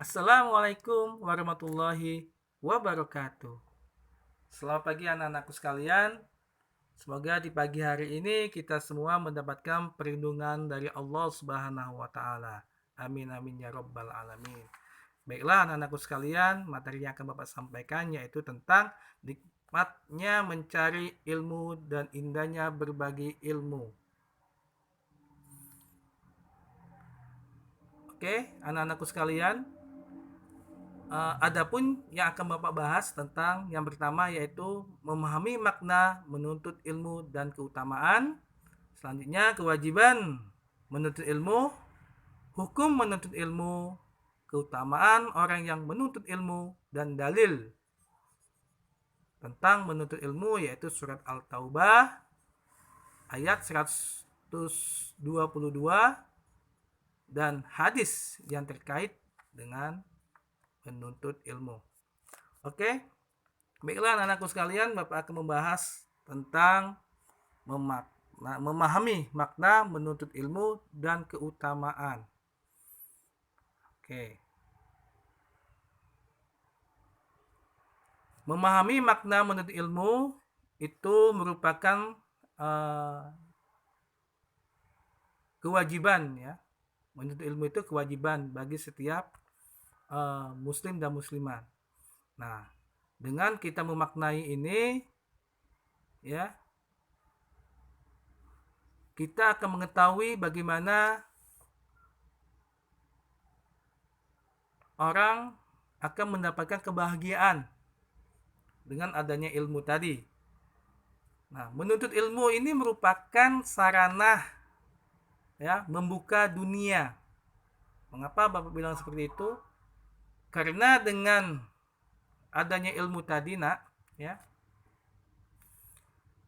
Assalamualaikum warahmatullahi wabarakatuh. Selamat pagi anak-anakku sekalian. Semoga di pagi hari ini kita semua mendapatkan perlindungan dari Allah Subhanahu wa taala. Amin amin ya rabbal alamin. Baiklah anak-anakku sekalian, materi yang akan Bapak sampaikan yaitu tentang nikmatnya mencari ilmu dan indahnya berbagi ilmu. Oke, anak-anakku sekalian, adapun yang akan Bapak bahas tentang yang pertama yaitu memahami makna menuntut ilmu dan keutamaan. Selanjutnya kewajiban menuntut ilmu, hukum menuntut ilmu, keutamaan orang yang menuntut ilmu dan dalil tentang menuntut ilmu yaitu surat Al-Taubah ayat 122 dan hadis yang terkait dengan menuntut ilmu. Oke, baiklah anak-anakku sekalian, Bapak akan membahas tentang memahami makna menuntut ilmu dan keutamaan. Oke. Memahami makna menuntut ilmu itu merupakan kewajiban ya. Menuntut ilmu itu kewajiban bagi setiap muslim dan muslimat. Nah, dengan kita memaknai ini ya, kita akan mengetahui bagaimana orang akan mendapatkan kebahagiaan dengan adanya ilmu tadi. Nah, menuntut ilmu ini merupakan sarana ya, membuka dunia. Mengapa Bapak bilang seperti itu? Karena dengan adanya ilmu tadi, Nak, ya,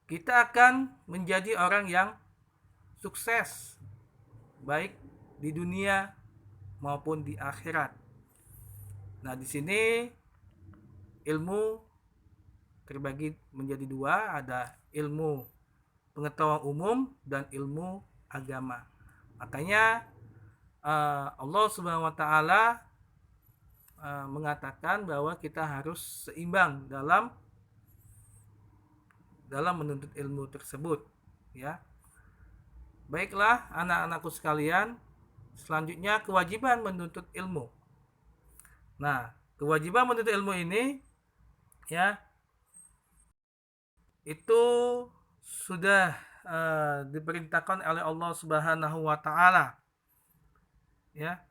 kita akan menjadi orang yang sukses baik di dunia maupun di akhirat. Nah, di sini ilmu terbagi menjadi dua, ada ilmu pengetahuan umum dan ilmu agama. Makanya Allah Subhanahu wa taala mengatakan bahwa kita harus seimbang dalam menuntut ilmu tersebut, ya. Baiklah anak-anakku sekalian, selanjutnya kewajiban menuntut ilmu. Nah, kewajiban menuntut ilmu ini ya itu sudah diperintahkan oleh Allah Subhanahu wa taala. Ya.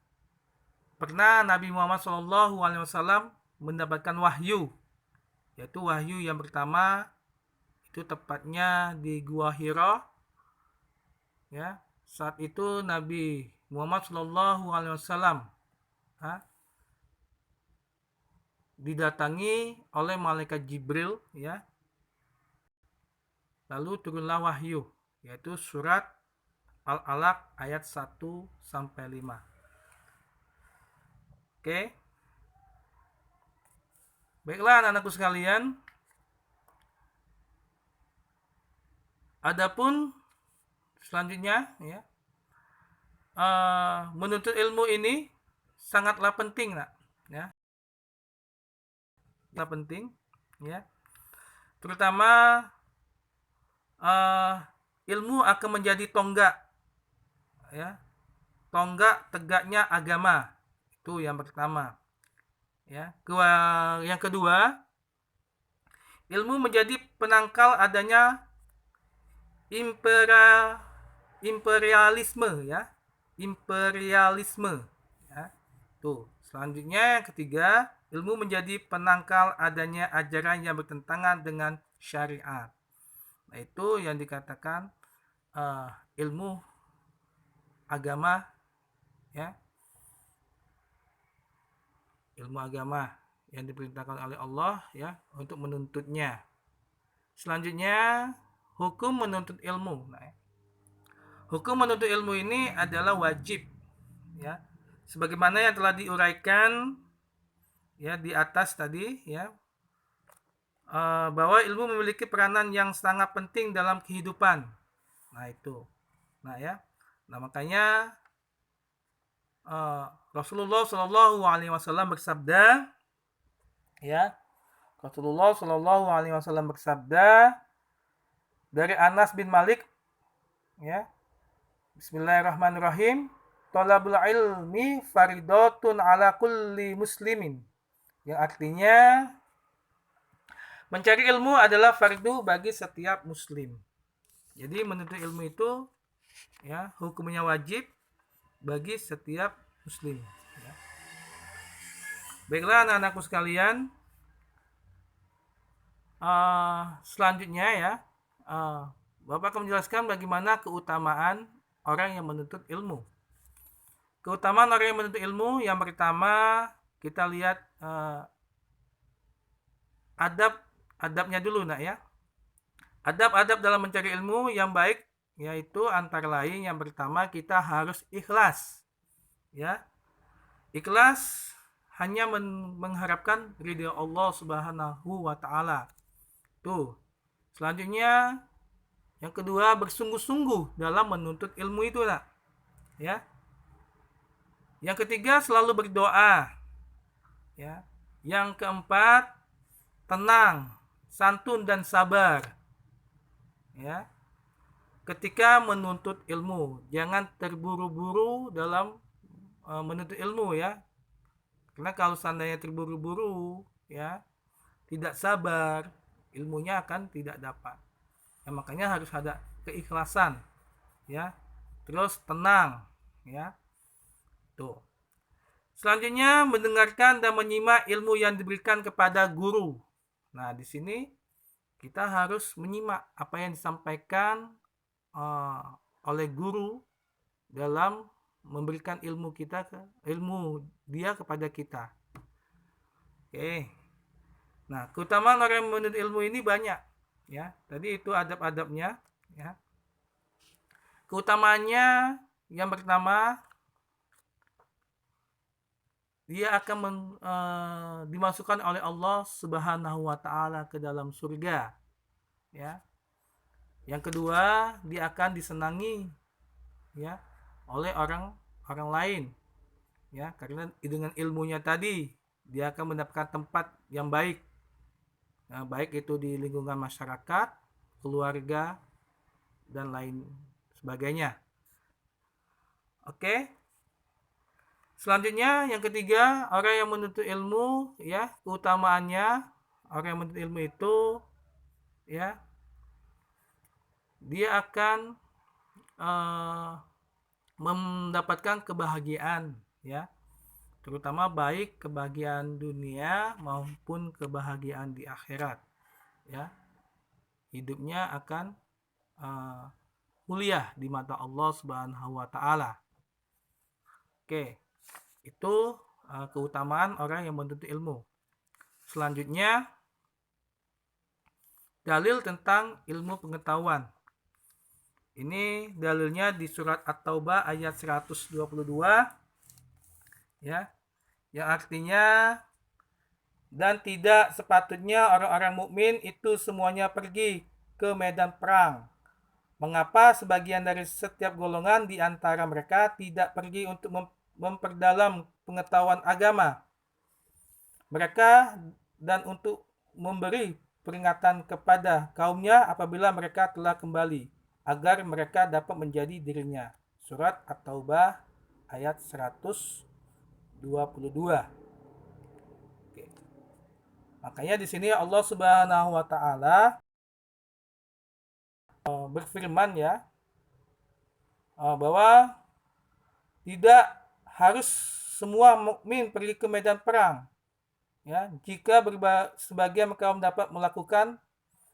Pernah Nabi Muhammad SAW mendapatkan wahyu, yaitu wahyu yang pertama itu tepatnya di Gua Hira. Ya, saat itu Nabi Muhammad SAW didatangi oleh malaikat Jibril, ya. Lalu turunlah wahyu, yaitu surat Al-Alaq ayat 1 sampai 5. Oke. Baiklah anak-anakku sekalian. Adapun selanjutnya ya, menuntut ilmu ini sangatlah penting, Nak, ya. Sangat penting, ya. Terutama ilmu akan menjadi tonggak, ya. Tonggak tegaknya agama. Itu yang pertama. Ya. Yang kedua, ilmu menjadi penangkal adanya imperialisme, ya. Imperialisme, ya. Tuh, selanjutnya yang ketiga, ilmu menjadi penangkal adanya ajaran yang bertentangan dengan syariat. Nah, itu yang dikatakan ilmu agama, ya. Ilmu agama yang diperintahkan oleh Allah, ya, untuk menuntutnya. Selanjutnya, hukum menuntut ilmu. Nah, hukum menuntut ilmu ini adalah wajib, ya. Sebagaimana yang telah diuraikan ya di atas tadi, ya, bahwa ilmu memiliki peranan yang sangat penting dalam kehidupan. Nah, itu. Nah, ya. Nah, makanya Rasulullah Shallallahu Alaihi Wasallam bersabda, ya, Rasulullah Shallallahu Alaihi Wasallam bersabda dari Anas bin Malik, ya, Bismillahirrahmanirrahim. Thalabul ilmi faridatun ala kulli muslimin. Yang artinya mencari ilmu adalah fardu bagi setiap muslim. Jadi menuntut ilmu itu, ya, hukumnya wajib bagi setiap muslim. Ya. Baiklah anak-anakku sekalian, selanjutnya ya, Bapak akan menjelaskan bagaimana keutamaan orang yang menuntut ilmu. Keutamaan orang yang menuntut ilmu, yang pertama kita lihat adab-adabnya dulu, nak ya. Adab-adab dalam mencari ilmu yang baik, yaitu antara lain yang pertama kita harus ikhlas, ya. Ikhlas hanya mengharapkan ridha Allah Subhanahu wa Ta'ala. Tuh. Selanjutnya yang kedua bersungguh-sungguh dalam menuntut ilmu itu, nak. Ya. Yang ketiga selalu berdoa. Ya. Yang keempat tenang, santun dan sabar. Ya. Ketika menuntut ilmu, jangan terburu-buru dalam menuntut ilmu, ya. Karena kalau seandainya terburu-buru, ya, tidak sabar, ilmunya akan tidak dapat. Ya, makanya harus ada keikhlasan, ya. Terus tenang, ya. Tuh. Selanjutnya mendengarkan dan menyimak ilmu yang diberikan kepada guru. Nah, di sini kita harus menyimak apa yang disampaikan oleh guru dalam memberikan ilmu dia kepada kita. Oke. Nah, keutamaan orang yang menuntut ilmu ini banyak, ya. Tadi itu adab-adabnya, ya. Keutamaannya yang pertama, dia akan dimasukkan oleh Allah Subhanahu wa Ta'ala ke dalam surga, ya. Yang kedua, dia akan disenangi, ya, oleh orang lain, ya, karena dengan ilmunya tadi dia akan mendapatkan tempat yang baik, nah, baik itu di lingkungan masyarakat, keluarga, dan lain sebagainya. Oke. Selanjutnya yang ketiga, orang yang menuntut ilmu, ya, keutamaannya orang yang menuntut ilmu itu, ya, dia akan mendapatkan kebahagiaan, ya, terutama baik kebahagiaan dunia maupun kebahagiaan di akhirat, ya. Hidupnya akan mulia di mata Allah Subhanahu wa Ta'ala. Oke. Itu keutamaan orang yang menuntut ilmu. Selanjutnya, dalil tentang ilmu pengetahuan. Ini dalilnya di surat At-Taubah ayat 122, ya, yang artinya, dan tidak sepatutnya orang-orang mukmin itu semuanya pergi ke medan perang. Mengapa sebagian dari setiap golongan di antara mereka tidak pergi untuk memperdalam pengetahuan agama mereka dan untuk memberi peringatan kepada kaumnya apabila mereka telah kembali, agar mereka dapat menjadi dirinya. Surat At-Taubah ayat 122. Oke. Makanya di sini Allah Subhanahu wa Ta'ala berfirman, ya, bahwa tidak harus semua mukmin pergi ke medan perang, ya. Jika sebagian kaum dapat melakukan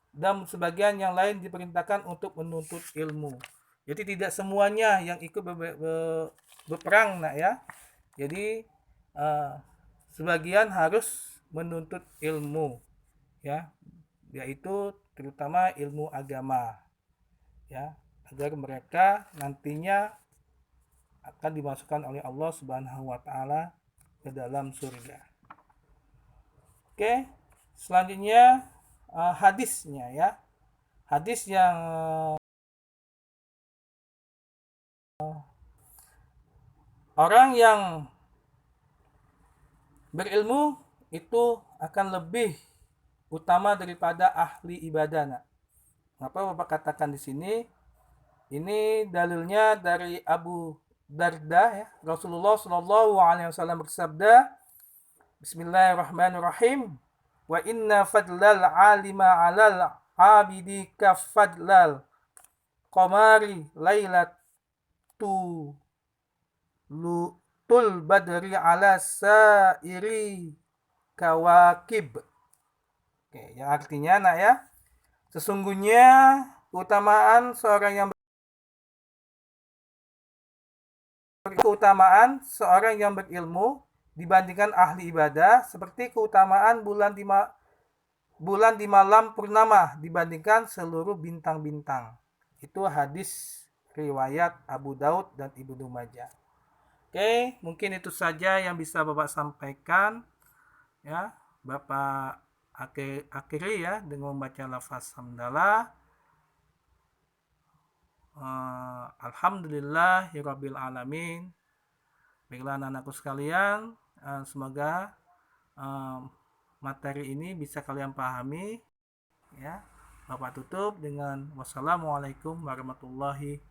dan sebagian yang lain diperintahkan untuk menuntut ilmu. Jadi tidak semuanya yang ikut berperang, nak, ya. Jadi sebagian harus menuntut ilmu, ya, yaitu terutama ilmu agama, ya, agar mereka nantinya akan dimasukkan oleh Allah Subhanahu wa Ta'ala ke dalam surga. Oke, selanjutnya hadisnya, ya. Hadis yang Orang yang berilmu itu akan lebih utama daripada ahli ibadah. Nah, kenapa Bapak katakan di sini? Ini dalilnya dari Abu Darda ya. Rasulullah Shallallahu alaihi wasallam bersabda, Bismillahirrahmanirrahim. Wa inna fadlal alima 'alal 'abidi ka fadlal qamari lailatu tul badri ala sairi kawakib. Oke, yang artinya nak ya, sesungguhnya keutamaan seorang yang berilmu dibandingkan ahli ibadah seperti keutamaan bulan di malam purnama dibandingkan seluruh bintang-bintang. Itu hadis riwayat Abu Daud dan Ibnu Majah. Oke, mungkin itu saja yang bisa Bapak sampaikan ya. Bapak akhiri ya dengan membaca lafaz hamdalah. Alhamdulillahirabbil alamin. Baiklah anak-anakku sekalian, semoga materi ini bisa kalian pahami ya. Bapak tutup dengan wassalamualaikum warahmatullahi